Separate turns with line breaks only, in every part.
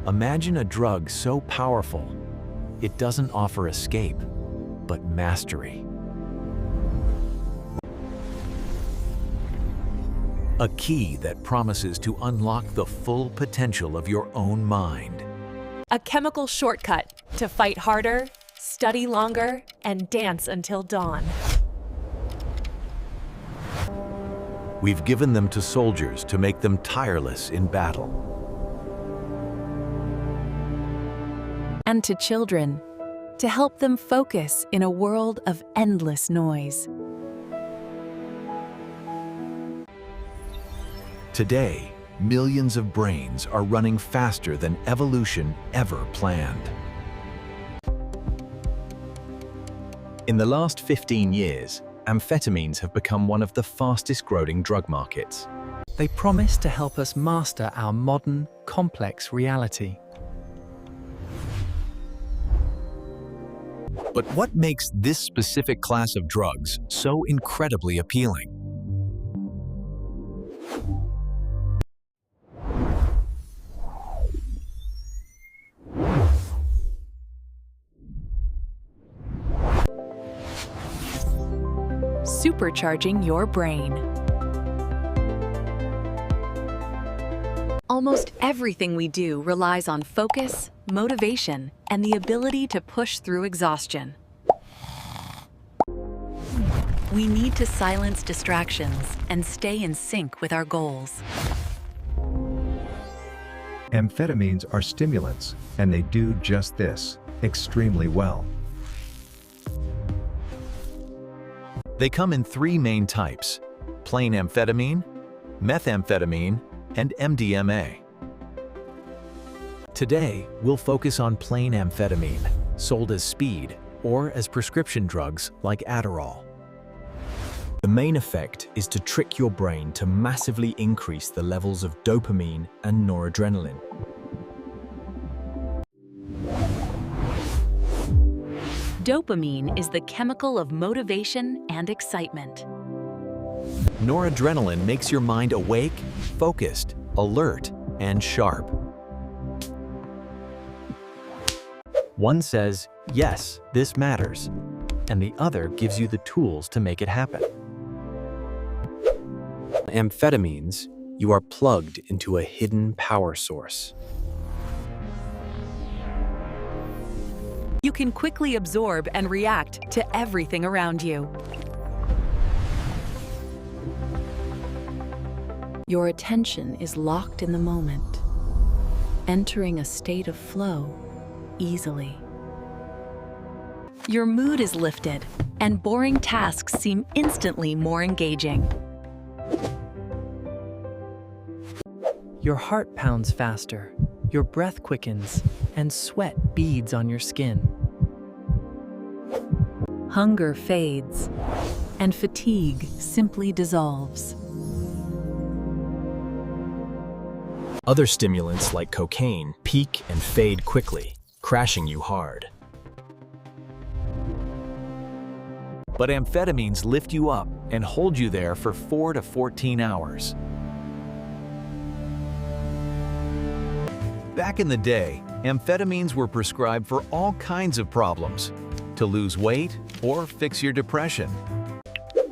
Imagine a drug so powerful, it doesn't offer escape, but mastery. A key that promises to unlock the full potential of your own mind.
A chemical shortcut to fight harder, study longer, and dance until dawn.
We've given them to soldiers to make them tireless in battle.
And to children, to help them focus in a world of endless noise.
Today, millions of brains are running faster than evolution ever planned. In the last 15 years, amphetamines have become one of the fastest-growing drug markets.
They promise to help us master our modern, complex reality.
But what makes this specific class of drugs so incredibly appealing?
Supercharging your brain. Almost everything we do relies on focus, motivation, and the ability to push through exhaustion. We need to silence distractions and stay in sync with our goals.
Amphetamines are stimulants, and they do just this extremely well.
They come in three main types: plain amphetamine, methamphetamine, and MDMA. Today, we'll focus on plain amphetamine, sold as speed or as prescription drugs like Adderall. The main effect is to trick your brain to massively increase the levels of dopamine and noradrenaline.
Dopamine is the chemical of motivation and excitement.
Noradrenaline makes your mind awake, focused, alert, and sharp. One says, yes, this matters, and the other gives you the tools to make it happen. Amphetamines, you are plugged into a hidden power source.
You can quickly absorb and react to everything around you. Your attention is locked in the moment, entering a state of flow easily. Your mood is lifted, and boring tasks seem instantly more engaging.
Your heart pounds faster, your breath quickens, and sweat beads on your skin.
Hunger fades, and fatigue simply dissolves.
Other stimulants like cocaine peak and fade quickly, crashing you hard. But amphetamines lift you up and hold you there for 4 to 14 hours. Back in the day, amphetamines were prescribed for all kinds of problems, to lose weight or fix your depression.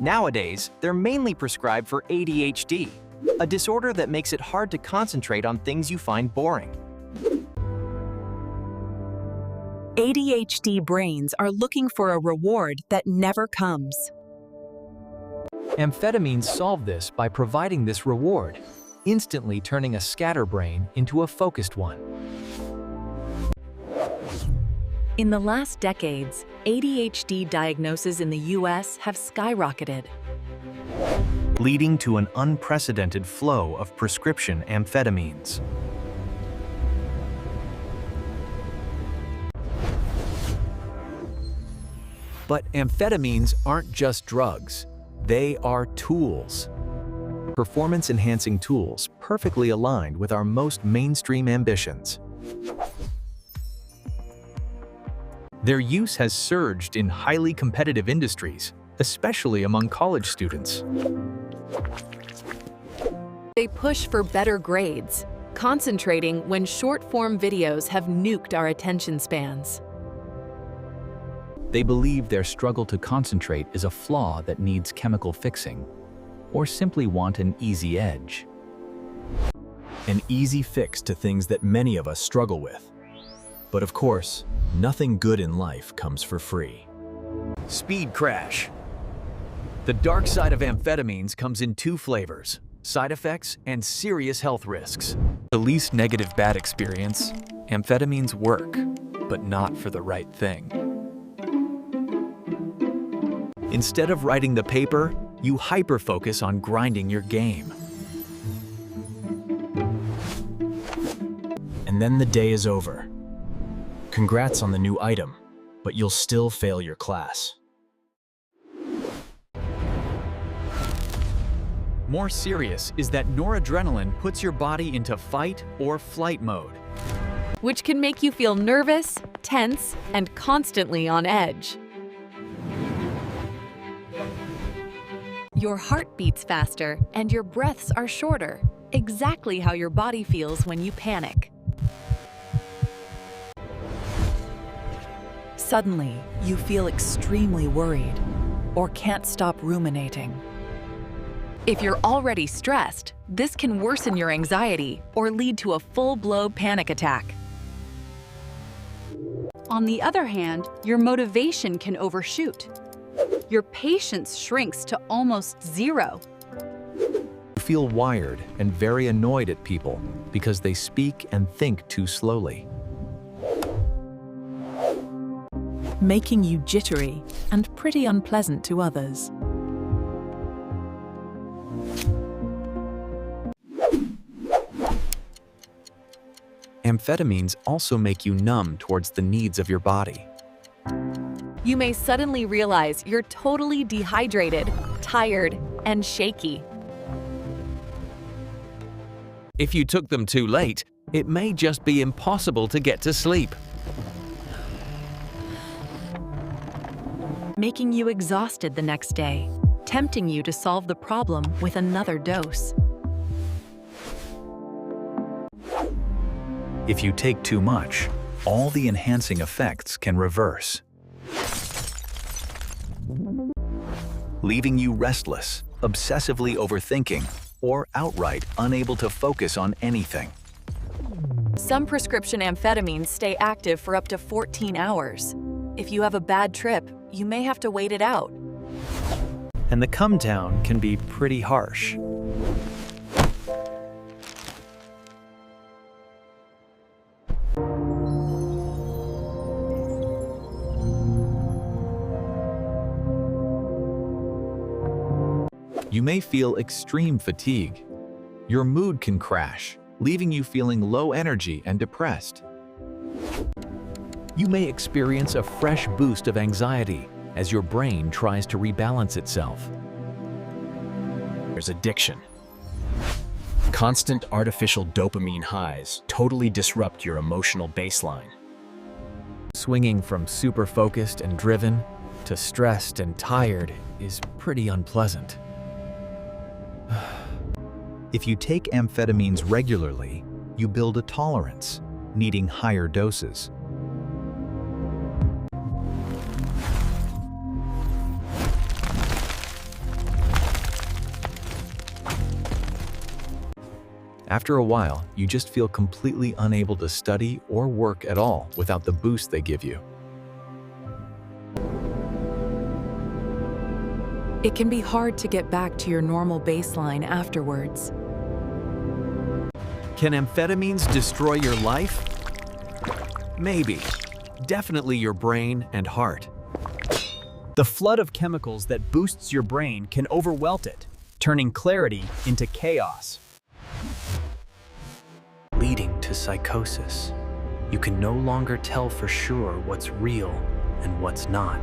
Nowadays, they're mainly prescribed for ADHD, a disorder that makes it hard to concentrate on things you find boring.
ADHD brains are looking for a reward that never comes.
Amphetamines solve this by providing this reward, instantly turning a scatterbrain into a focused one.
In the last decades, ADHD diagnoses in the US have skyrocketed.
Leading to an unprecedented flow of prescription amphetamines. But amphetamines aren't just drugs, they are tools. Performance-enhancing tools perfectly aligned with our most mainstream ambitions. Their use has surged in highly competitive industries, especially among college students.
They push for better grades, concentrating when short-form videos have nuked our attention spans.
They believe their struggle to concentrate is a flaw that needs chemical fixing, or simply want an easy edge. An easy fix to things that many of us struggle with. But of course, nothing good in life comes for free. Speed crash. The dark side of amphetamines comes in two flavors: side effects and serious health risks. The least negative bad experience, amphetamines work, but not for the right thing. Instead of writing the paper, you hyper-focus on grinding your game. And then the day is over. Congrats on the new item, but you'll still fail your class. More serious is that noradrenaline puts your body into fight or flight mode.
Which can make you feel nervous, tense, and constantly on edge. Your heart beats faster and your breaths are shorter, exactly how your body feels when you panic.
Suddenly, you feel extremely worried or can't stop ruminating.
If you're already stressed, this can worsen your anxiety or lead to a full-blown panic attack. On the other hand, your motivation can overshoot. Your patience shrinks to almost zero.
You feel wired and very annoyed at people because they speak and think too slowly.
Making you jittery and pretty unpleasant to others.
Amphetamines also make you numb towards the needs of your body.
You may suddenly realize you're totally dehydrated, tired, and shaky.
If you took them too late, it may just be impossible to get to sleep.
Making you exhausted the next day, tempting you to solve the problem with another dose.
If you take too much, all the enhancing effects can reverse, leaving you restless, obsessively overthinking, or outright unable to focus on anything.
Some prescription amphetamines stay active for up to 14 hours. If you have a bad trip, you may have to wait it out.
And the come down can be pretty harsh.
You may feel extreme fatigue. Your mood can crash, leaving you feeling low energy and depressed. You may experience a fresh boost of anxiety as your brain tries to rebalance itself. There's addiction. Constant artificial dopamine highs totally disrupt your emotional baseline. Swinging from super focused and driven to stressed and tired is pretty unpleasant. If you take amphetamines regularly, you build a tolerance, needing higher doses. After a while, you just feel completely unable to study or work at all without the boost they give you.
It can be hard to get back to your normal baseline afterwards.
Can amphetamines destroy your life? Maybe. Definitely your brain and heart.
The flood of chemicals that boosts your brain can overwhelm it, turning clarity into chaos.
Leading to psychosis. You can no longer tell for sure what's real and what's not.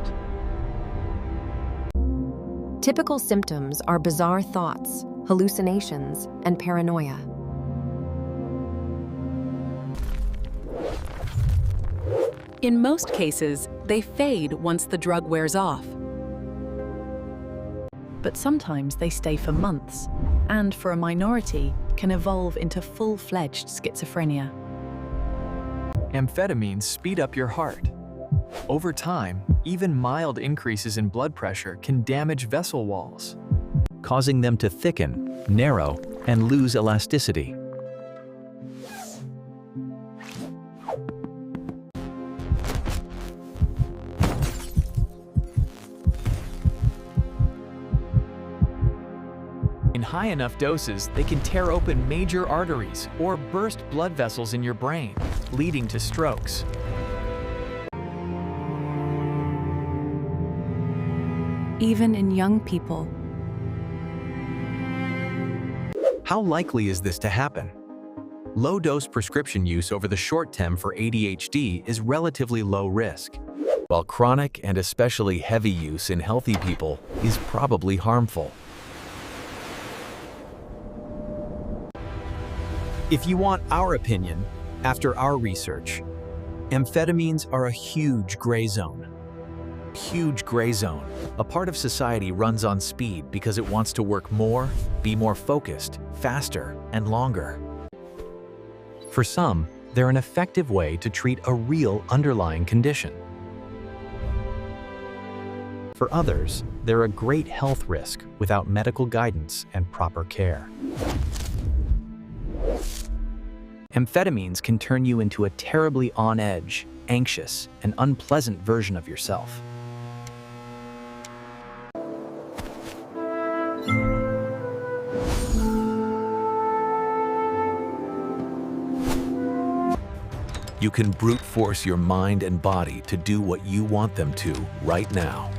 Typical symptoms are bizarre thoughts, hallucinations, and paranoia.
In most cases, they fade once the drug wears off.
But sometimes they stay for months, and for a minority, can evolve into full-fledged schizophrenia.
Amphetamines speed up your heart. Over time, even mild increases in blood pressure can damage vessel walls, causing them to thicken, narrow, and lose elasticity. In high enough doses, they can tear open major arteries or burst blood vessels in your brain, leading to strokes.
Even in young people.
How likely is this to happen? Low-dose prescription use over the short term for ADHD is relatively low risk, while chronic and especially heavy use in healthy people is probably harmful.
If you want our opinion, after our research, amphetamines are a huge gray zone.
Huge gray zone. A part of society runs on speed because it wants to work more, be more focused, faster, and longer.
For some, they're an effective way to treat a real underlying condition. For others, they're a great health risk without medical guidance and proper care.
Amphetamines can turn you into a terribly on-edge, anxious, and unpleasant version of yourself.
You can brute force your mind and body to do what you want them to right now.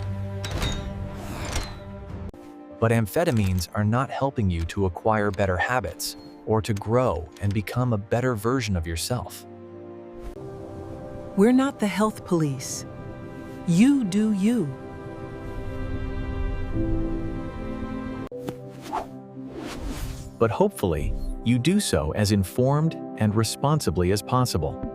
But amphetamines are not helping you to acquire better habits or to grow and become a better version of yourself.
We're not the health police. You do you.
But hopefully, you do so as informed and responsibly as possible.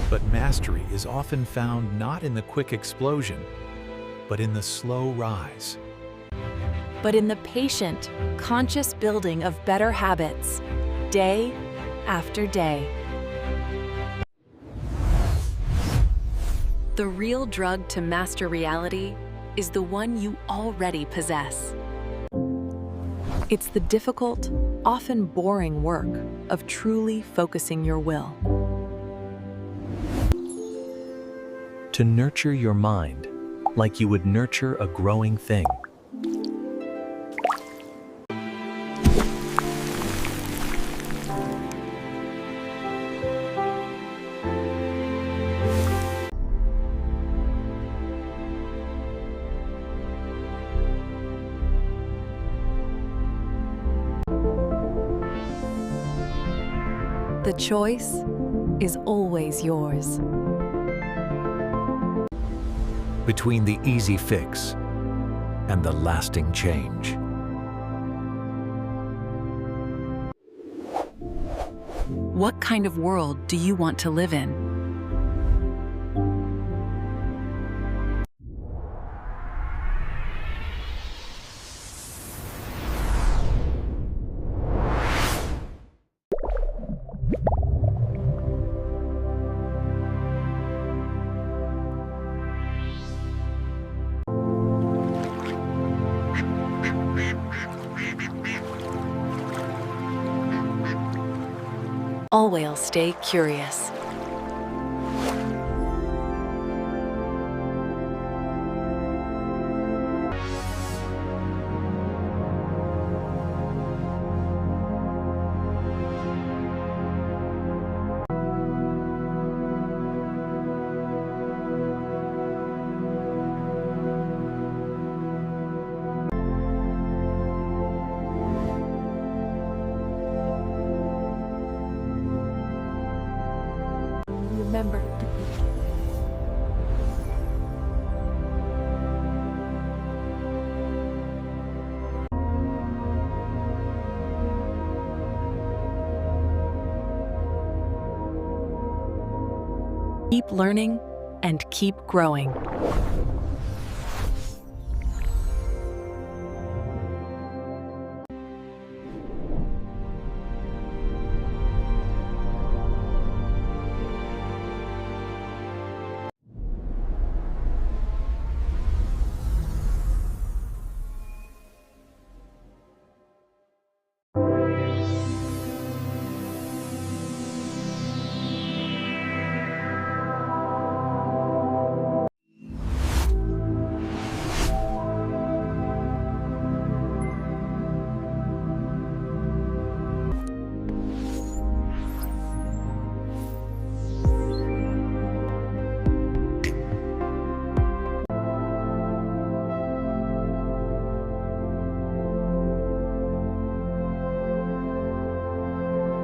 But mastery is often found not in the quick explosion, but in the slow rise.
But in the patient, conscious building of better habits, day after day. The real drug to master reality is the one you already possess. It's the difficult, often boring work of truly focusing your will.
To nurture your mind like you would nurture a growing thing.
The choice is always yours.
Between the easy fix and the lasting change.
What kind of world do you want to live in? Always stay curious. Remember, Keep learning and keep growing.